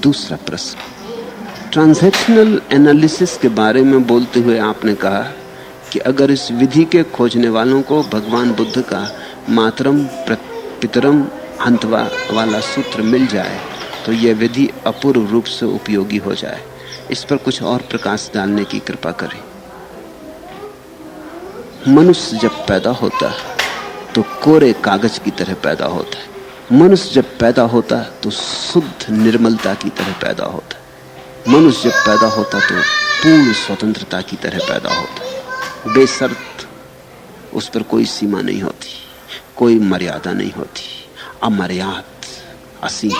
दूसरा प्रश्न, transactional analysis के बारे में बोलते हुए आपने कहा कि अगर इस विधि के खोजने वालों को भगवान बुद्ध का मातरम पितरम हंतवा वाला सूत्र मिल जाए तो यह विधि अपूर्व रूप से उपयोगी हो जाए। इस पर कुछ और प्रकाश डालने की कृपा करें। मनुष्य जब पैदा होता है तो कोरे कागज की तरह पैदा होता है। मनुष्य जब पैदा होता है तो शुद्ध निर्मलता की तरह पैदा होता है। मनुष्य जब पैदा होता तो पूर्ण स्वतंत्रता की तरह पैदा होता है। बेशर्त उस पर कोई सीमा नहीं होती, कोई मर्यादा नहीं होती, अमर्याद, असीम।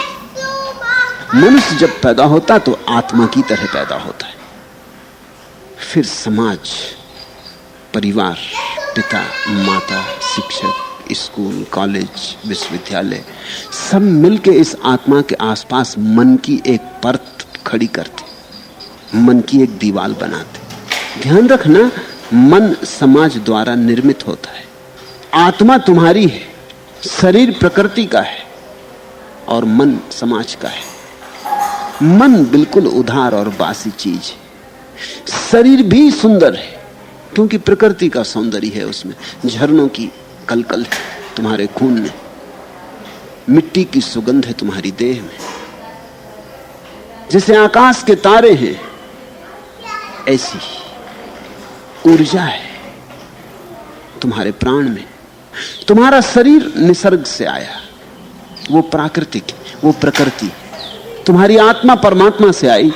मनुष्य जब पैदा होता तो आत्मा की तरह पैदा होता है। फिर समाज, परिवार, पिता, माता, शिक्षक, स्कूल, कॉलेज, विश्वविद्यालय सब मिलके इस आत्मा के आसपास मन की एक परत खड़ी करते, मन की एक दीवार बनाते। ध्यान रखना, मन समाज द्वारा निर्मित होता है। आत्मा तुम्हारी है, शरीर प्रकृति का है और मन समाज का है। मन बिल्कुल उधार और बासी चीज है। शरीर भी सुंदर है क्योंकि प्रकृति का सौंदर्य है उसमें। झरनों की कलकल है तुम्हारे खून में, मिट्टी की सुगंध है तुम्हारी देह में। जैसे आकाश के तारे हैं ऐसी ऊर्जा है तुम्हारे प्राण में। तुम्हारा शरीर निसर्ग से आया, वो प्राकृतिक, वो प्रकृति। तुम्हारी आत्मा परमात्मा से आई।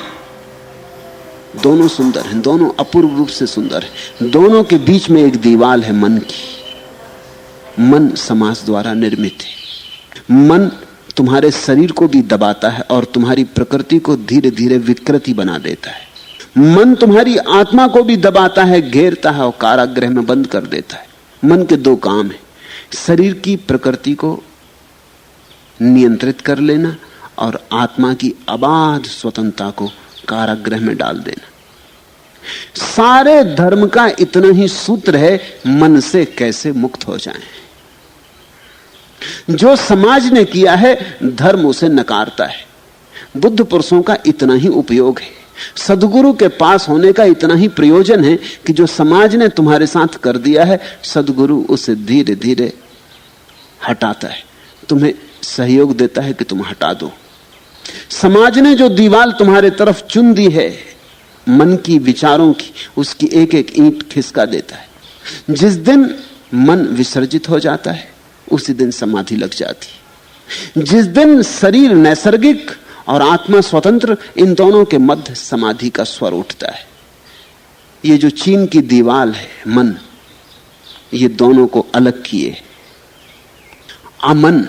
दोनों सुंदर हैं, दोनों अपूर्व रूप से सुंदर हैं। दोनों के बीच में एक दीवार है मन की। मन समाज द्वारा निर्मित है। मन तुम्हारे शरीर को भी दबाता है और तुम्हारी प्रकृति को धीरे धीरे विकृति बना देता है। मन तुम्हारी आत्मा को भी दबाता है, घेरता है और कारागृह में बंद कर देता है। मन के दो काम हैं, शरीर की प्रकृति को नियंत्रित कर लेना और आत्मा की अबाध स्वतंत्रता को कारागृह में डाल देना। सारे धर्म का इतना ही सूत्र है, मन से कैसे मुक्त हो जाएं। जो समाज ने किया है धर्म उसे नकारता है। बुद्ध पुरुषों का इतना ही उपयोग है, सद्गुरु के पास होने का इतना ही प्रयोजन है कि जो समाज ने तुम्हारे साथ कर दिया है सद्गुरु उसे धीरे धीरे हटाता है, तुम्हें सहयोग देता है कि तुम हटा दो। समाज ने जो दीवार तुम्हारे तरफ चुन दी है मन की, विचारों की, उसकी एक एक ईंट खिसका देता है। जिस दिन मन विसर्जित हो जाता है उसी दिन समाधि लग जाती। जिस दिन शरीर नैसर्गिक और आत्मा स्वतंत्र, इन दोनों के मध्य समाधि का स्वर उठता है। ये जो चीन की दीवार है मन, ये दोनों को अलग किए। अमन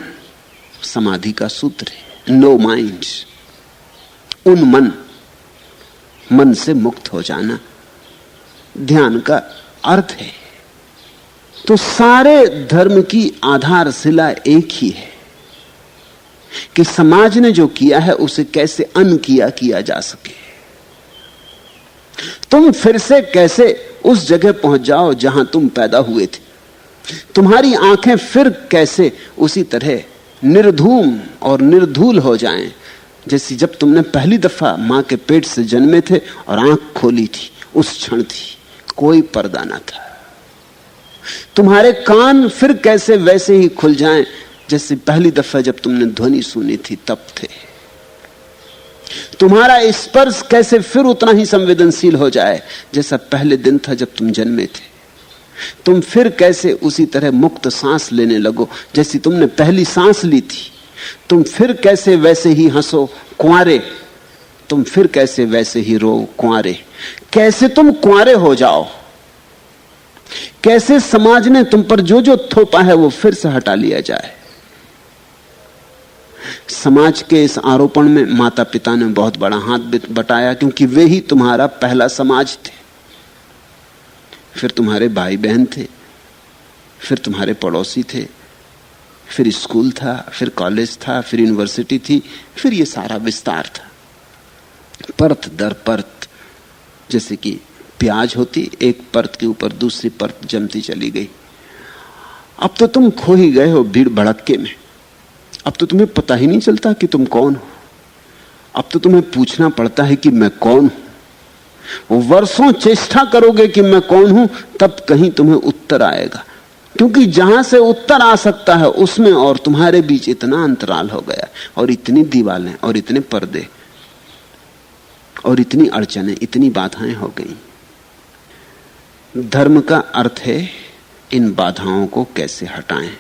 समाधि का सूत्र है, नो माइंड, उन्मन, मन से मुक्त हो जाना ध्यान का अर्थ है। तो सारे धर्म की आधारशिला एक ही है कि समाज ने जो किया है उसे कैसे किया जा सके। तुम फिर से कैसे उस जगह पहुंच जाओ जहां तुम पैदा हुए थे। तुम्हारी आंखें फिर कैसे उसी तरह निर्धूम और निर्धूल हो जाएं जैसी जब तुमने पहली दफा मां के पेट से जन्मे थे और आंख खोली थी, उस क्षण थी, कोई पर्दा ना था। तुम्हारे कान फिर कैसे वैसे ही खुल जाएं जैसे पहली दफा जब तुमने ध्वनि सुनी थी तब थे। तुम्हारा स्पर्श कैसे फिर उतना ही संवेदनशील हो जाए जैसा पहले दिन था जब तुम जन्मे थे। तुम फिर कैसे उसी तरह मुक्त सांस लेने लगो जैसी तुमने पहली सांस ली थी। तुम फिर कैसे वैसे ही हंसो कुंवारे, तुम फिर कैसे वैसे ही रो कुंवारे। कैसे तुम कुंवारे हो जाओ, कैसे समाज ने तुम पर जो जो थोपा है वो फिर से हटा लिया जाए। समाज के इस आरोपण में माता पिता ने बहुत बड़ा हाथ बटाया क्योंकि वे ही तुम्हारा पहला समाज थे। फिर तुम्हारे भाई बहन थे, फिर तुम्हारे पड़ोसी थे, फिर स्कूल था, फिर कॉलेज था, फिर यूनिवर्सिटी थी, फिर ये सारा विस्तार था। परत दर परत, जैसे कि प्याज होती, एक परत के ऊपर दूसरी परत जमती चली गई। अब तो तुम खो ही गए हो भीड़ भड़क्के में। अब तो तुम्हें पता ही नहीं चलता कि तुम कौन हो। अब तो तुम्हें पूछना पड़ता है कि मैं कौन हूं। वर्षों चेष्टा करोगे कि मैं कौन हूं, तब कहीं तुम्हें उत्तर आएगा। क्योंकि जहां से उत्तर आ सकता है उसमें और तुम्हारे बीच इतना अंतराल हो गया, और इतनी दीवारें और इतने पर्दे और इतनी अड़चनें, इतनी बाधाएं हो गई। धर्म का अर्थ है इन बाधाओं को कैसे हटाएं।